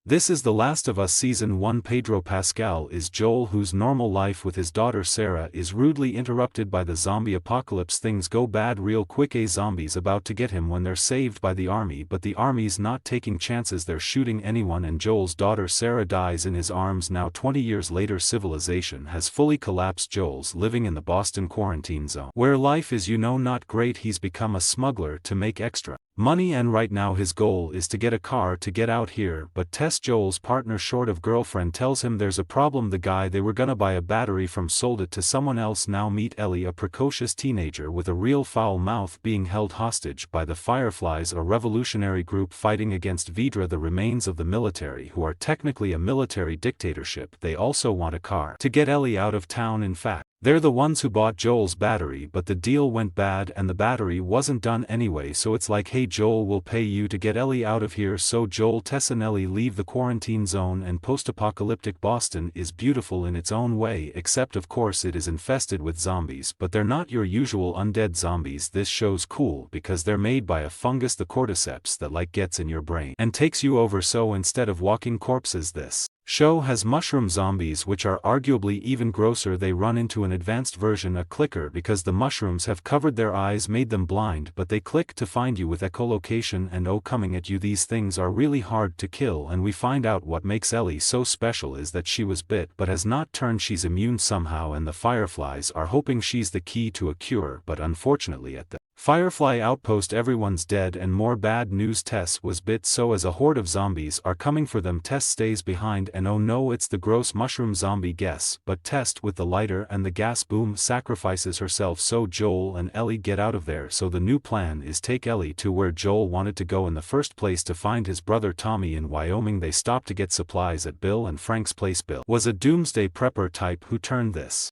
This is The Last of Us Season 1. Pedro Pascal is Joel, whose normal life with his daughter Sarah is rudely interrupted by the zombie apocalypse. Things go bad real quick. A zombie's about to get him when they're saved by the army, but the army's not taking chances. They're shooting anyone, and Joel's daughter Sarah dies in his arms. Now 20 years later, civilization has fully collapsed. Joel's living in the Boston quarantine zone, where life is not great. He's become a smuggler to make extra money, and right now his goal is to get a car to get out here. But Tess, Joel's partner short of girlfriend, tells him there's a problem. The guy they were gonna buy a battery from sold it to someone else. Now meet Ellie, a precocious teenager with a real foul mouth, being held hostage by the Fireflies, a revolutionary group fighting against Vidra, the remains of the military, who are technically a military dictatorship. They also want a car to get Ellie out of town. In fact, they're the ones who bought Joel's battery, but the deal went bad and the battery wasn't done anyway, so it's like, hey Joel, we'll pay you to get Ellie out of here. So Joel, Tess and Ellie leave the quarantine zone, and post-apocalyptic Boston is beautiful in its own way, except of course it is infested with zombies, but they're not your usual undead zombies. This show's cool because they're made by a fungus, the cordyceps, that gets in your brain and takes you over. So instead of walking corpses, this show has mushroom zombies, which are arguably even grosser. They run into an advanced version, a clicker, because the mushrooms have covered their eyes, made them blind, but they click to find you with echolocation and coming at you. These things are really hard to kill, and we find out what makes Ellie so special is that she was bit but has not turned. She's immune somehow, and the Fireflies are hoping she's the key to a cure, but unfortunately at the Firefly outpost everyone's dead. And more bad news, Tess was bit, so as a horde of zombies are coming for them, Tess stays behind, and oh no, it's the gross mushroom zombie. Guess, but Tess, with the lighter and the gas boom, sacrifices herself. So Joel and Ellie get out of there. So the new plan is take Ellie to where Joel wanted to go in the first place, to find his brother Tommy in Wyoming. They stop to get supplies at Bill and Frank's place. Bill was a doomsday prepper type who turned this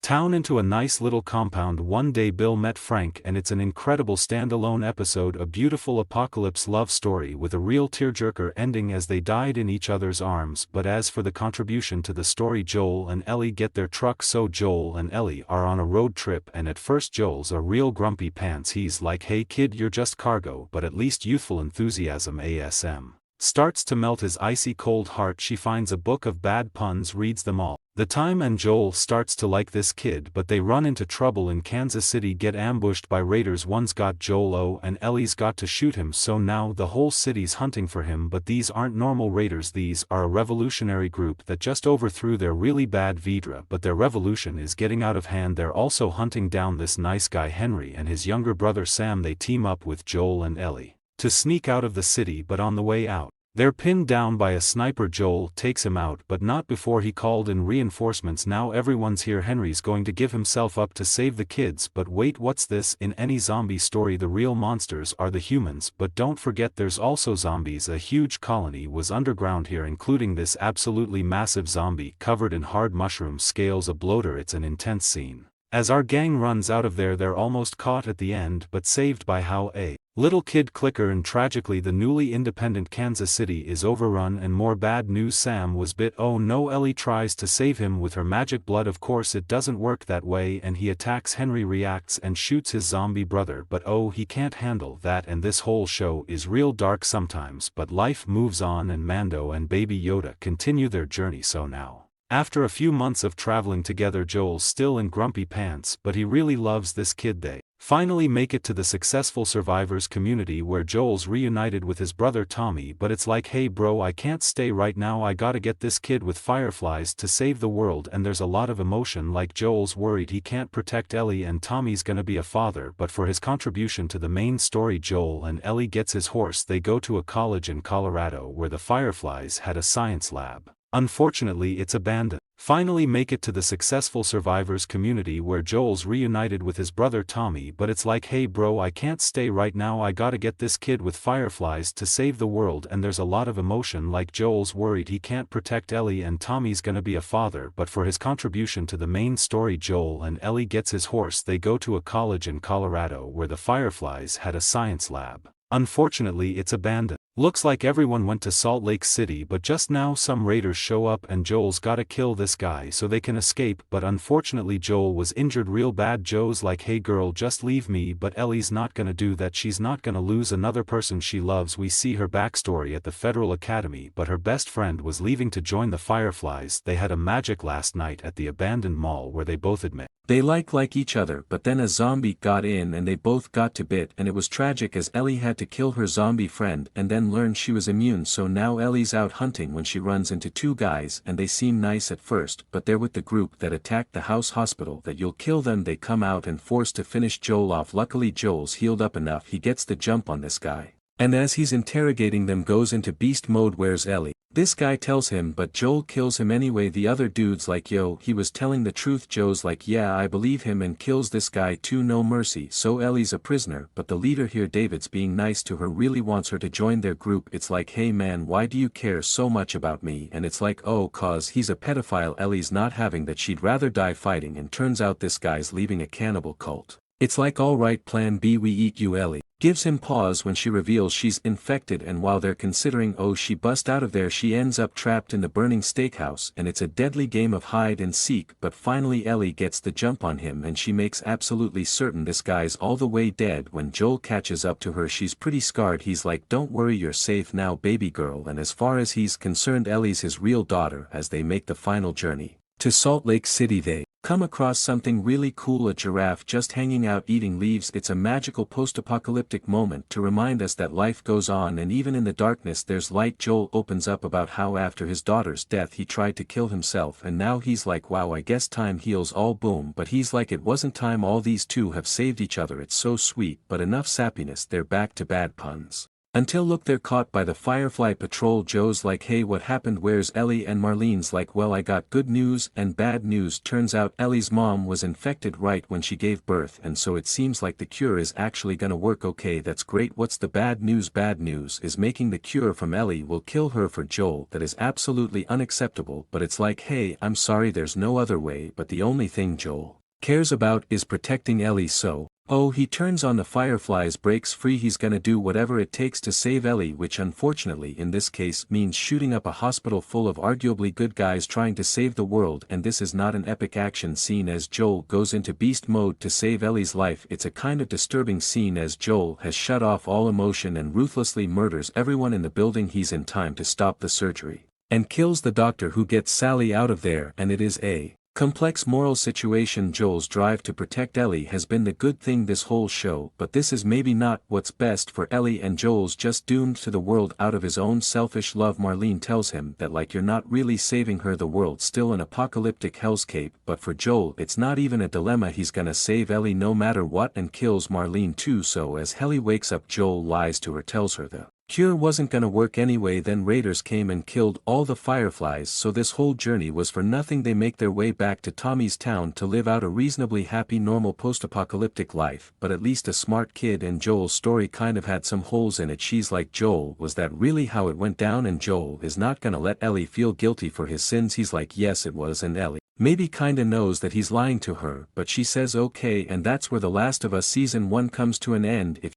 town into a nice little compound. One day Bill met Frank, and it's an incredible standalone episode, a beautiful apocalypse love story with a real tearjerker ending as they died in each other's arms. But as for the contribution to the story, Joel and Ellie get their truck. So Joel and Ellie are on a road trip, and at first Joel's a real grumpy pants. He's like, hey kid, you're just cargo, but at least youthful enthusiasm ASM starts to melt his icy cold heart. She finds a book of bad puns, reads them all the time, and Joel starts to like this kid, but they run into trouble in Kansas City, get ambushed by raiders. One's got Joel and Ellie's got to shoot him, so now the whole city's hunting for him. But these aren't normal raiders, these are a revolutionary group that just overthrew their really bad Vidra, but their revolution is getting out of hand. They're also hunting down this nice guy Henry and his younger brother Sam. They team up with Joel and Ellie to sneak out of the city, but on the way out, they're pinned down by a sniper. Joel takes him out, but not before he called in reinforcements. Now everyone's here. Henry's going to give himself up to save the kids, but wait, what's this? In any zombie story, the real monsters are the humans, but don't forget there's also zombies. A huge colony was underground here, including this absolutely massive zombie covered in hard mushroom scales, a bloater. It's an intense scene. As our gang runs out of there, they're almost caught at the end, but saved by how a little kid clicker, and tragically the newly independent Kansas City is overrun. And more bad news, Sam was bit. Oh no, Ellie tries to save him with her magic blood. Of course it doesn't work that way, and he attacks Henry, reacts and shoots his zombie brother, but oh, he can't handle that. And this whole show is real dark sometimes, but life moves on, and Mando and Baby Yoda continue their journey. So now, after a few months of traveling together, Joel's still in grumpy pants, but he really loves this kid. They finally make it to the successful survivors community, where Joel's reunited with his brother Tommy, but it's like, hey bro, I can't stay right now, I gotta get this kid with Fireflies to save the world. And there's a lot of emotion, like Joel's worried he can't protect Ellie, and Tommy's gonna be a father, but for his contribution to the main story, Joel and Ellie gets his horse. They go to a college in Colorado where the Fireflies had a science lab. Unfortunately it's abandoned. Finally make it to the successful survivors community, where Joel's reunited with his brother Tommy, but it's like, hey bro, I can't stay right now, I gotta get this kid with Fireflies to save the world. And there's a lot of emotion, like Joel's worried he can't protect Ellie, and Tommy's gonna be a father, but for his contribution to the main story, Joel and Ellie gets his horse. They go to a college in Colorado where the Fireflies had a science lab. Unfortunately it's abandoned. Looks like everyone went to Salt Lake City, but just now some raiders show up and Joel's gotta kill this guy so they can escape, but unfortunately Joel was injured real bad. Joe's like, hey girl, just leave me, but Ellie's not gonna do that. She's not gonna lose another person she loves. We see her backstory at the Federal Academy, but her best friend was leaving to join the Fireflies. They had a magic last night at the abandoned mall where they both admit they like each other, but then a zombie got in and they both got to bit, and it was tragic as Ellie had to kill her zombie friend and then learned she was immune. So now Ellie's out hunting when she runs into two guys, and they seem nice at first, but they're with the group that attacked the house hospital. That you'll kill them. They come out and forced to finish Joel off. Luckily Joel's healed up enough, he gets the jump on this guy. And as he's interrogating them goes into beast mode. Where's Ellie? This guy tells him, but Joel kills him anyway. The other dude's like, yo, he was telling the truth. Joe's like, yeah, I believe him, and kills this guy too. No mercy. So Ellie's a prisoner, but the leader here, David's being nice to her, really wants her to join their group. It's like, hey man, why do you care so much about me? And it's like, oh, cause he's a pedophile. Ellie's not having that, she'd rather die fighting, and turns out this guy's leaving a cannibal cult. It's like, alright, plan B, we eat you. Ellie gives him pause when she reveals she's infected, and while they're considering she bust out of there, she ends up trapped in the burning steakhouse, and it's a deadly game of hide and seek. But finally Ellie gets the jump on him, and she makes absolutely certain this guy's all the way dead. When Joel catches up to her, she's pretty scarred. He's like, don't worry, you're safe now, baby girl. And as far as he's concerned, Ellie's his real daughter. As they make the final journey to Salt Lake City, they come across something really cool, a giraffe just hanging out eating leaves. It's a magical post-apocalyptic moment to remind us that life goes on, and even in the darkness there's light. Joel opens up about how after his daughter's death he tried to kill himself, and now he's like, wow, I guess time heals all. Boom. But he's like, it wasn't time, all these two have saved each other. It's so sweet, but enough sappiness. They're back to bad puns. Until look, they're caught by the Firefly Patrol. Joe's like, hey, what happened? Where's Ellie? And Marlene's like, well, I got good news and bad news. Turns out Ellie's mom was infected right when she gave birth, and so it seems like the cure is actually gonna work. Okay, that's great. What's the bad news? Bad news is making the cure from Ellie will kill her. For Joel, that is absolutely unacceptable, but it's like, hey, I'm sorry, there's no other way. But the only thing Joel cares about is protecting Ellie, so he turns on the Fireflies, breaks free. He's gonna do whatever it takes to save Ellie, which unfortunately in this case means shooting up a hospital full of arguably good guys trying to save the world. And this is not an epic action scene as Joel goes into beast mode to save Ellie's life. It's a kind of disturbing scene as Joel has shut off all emotion and ruthlessly murders everyone in the building. He's in time to stop the surgery and kills the doctor, who gets Sally out of there, and it is a complex moral situation. Joel's drive to protect Ellie has been the good thing this whole show, but this is maybe not what's best for Ellie, and Joel's just doomed to the world out of his own selfish love. Marlene tells him that like, you're not really saving her, the world's still an apocalyptic hellscape. But for Joel it's not even a dilemma, he's gonna save Ellie no matter what, and kills Marlene too. So as Ellie wakes up, Joel lies to her, tells her the cure wasn't gonna work anyway. Then raiders came and killed all the Fireflies, so this whole journey was for nothing. They make their way back to Tommy's town to live out a reasonably happy normal post-apocalyptic life, but at least a smart kid. And Joel's story kind of had some holes in it. She's like, Joel, was that really how it went down? And Joel is not gonna let Ellie feel guilty for his sins. He's like, yes it was. And Ellie maybe kinda knows that he's lying to her, but she says okay. And that's where The Last of Us Season 1 comes to an end. If